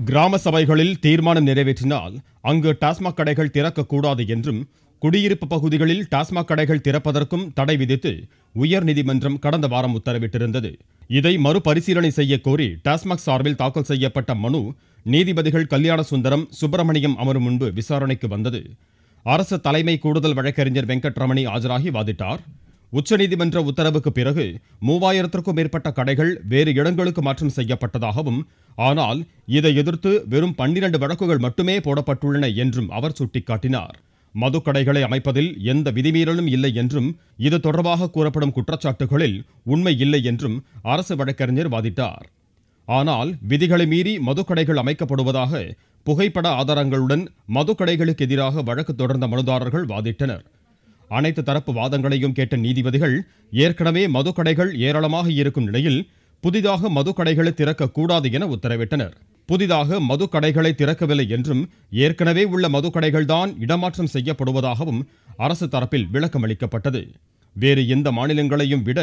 கிராம சபைகளில் தீர்மானம் நிறைவேற்றினால் அங்கு டாஸ்மாக் கடைகள் திறக்கக்கூடாது என்றும், குடியிருப்பு பகுதிகளில் டாஸ்மாக் கடைகள் திறப்பதற்கும் தடை விதித்து உயர்நீதிமன்றம் கடந்த வாரம் உத்தரவிட்டிருந்தது. இதை மறுபரிசீலனை செய்ய கோரி டாஸ்மாக் சார்பில் தாக்கல் செய்யப்பட்ட மனு நீதிபதிகள் கல்யாண சுந்தரம், சுப்பிரமணியம் அமரும் முன்பு விசாரணைக்கு வந்தது. அரசு தலைமை கூடுதல் வழக்கறிஞர் வெங்கட்ரமணி ஆஜராகி வாதிட்டார். உச்சநீதிமன்ற உத்தரவுக்கு பிறகு 3000க்கும் மேற்பட்ட கடைகள் வேறு இடங்களுக்கு மாற்றம் செய்யப்பட்டதாகவும், ஆனால் இதை எதிர்த்து வெறும் 12 வழக்குகள் மட்டுமே போடப்பட்டுள்ளன என்றும் அவர் சுட்டிக்காட்டினார். மதுக்கடைகளை அமைப்பதில் எந்த விதிமீறலும் இல்லை என்றும், இது தொடர்பாக கூறப்படும் குற்றச்சாட்டுகளில் உண்மை இல்லை என்றும் அரசு வழக்கறிஞர் வாதிட்டார். ஆனால் விதிகளை மீறி மதுக்கடைகள் அமைக்கப்படுவதாக புகைப்பட ஆதாரங்களுடன் மதுக்கடைகளுக்கு எதிராக வழக்கு தொடர்ந்த மனுதாரர்கள் வாதிட்டனர். அனைத்து தரப்பு வாதங்களையும் கேட்ட நீதிபதிகள், ஏற்கனவே மதுக்கடைகள் ஏராளமாக இருக்கும் நிலையில் புதிதாக மதுக்கடைகளை திறக்கக்கூடாது என உத்தரவிட்டனர். புதிதாக மதுக்கடைகளை திறக்கவில்லை என்றும், ஏற்கனவே உள்ள மதுக்கடைகள்தான் இடமாற்றம் செய்யப்படுவதாகவும் அரசு தரப்பில் விளக்கம் அளிக்கப்பட்டது. வேறு எந்த மாநிலங்களையும் விட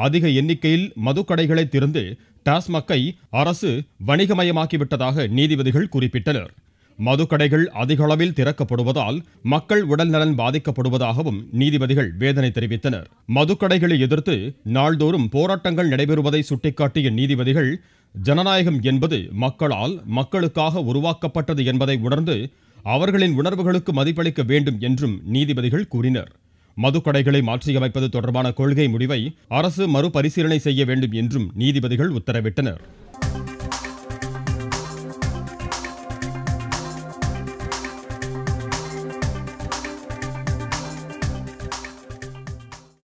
அதிக எண்ணிக்கையில் மதுக்கடைகளை திறந்து டாஸ்மாக்கை அரசு வணிகமயமாக்கிவிட்டதாக நீதிபதிகள் குறிப்பிட்டனர். மதுக்கடைகள் அதிக அளவில் திறக்கப்படுவதால் மக்கள் உடல் நலன் பாதிக்கப்படுவதாகவும் நீதிபதிகள் வேதனை தெரிவித்தனர். மதுக்கடைகளை எதிர்த்து நாள்தோறும் போராட்டங்கள் நடைபெறுவதை சுட்டிக்காட்டிய நீதிபதிகள், ஜனநாயகம் என்பது மக்களால் மக்களுக்காக உருவாக்கப்பட்டது என்பதை உணர்ந்து அவர்களின் உணர்வுகளுக்கு மதிப்பளிக்க வேண்டும் என்றும் நீதிபதிகள் கூறினர். மதுக்கடைகளை மாற்றியமைப்பது தொடர்பான கொள்கை முடிவை அரசு மறுபரிசீலனை செய்ய வேண்டும் என்றும் நீதிபதிகள் உத்தரவிட்டனர்.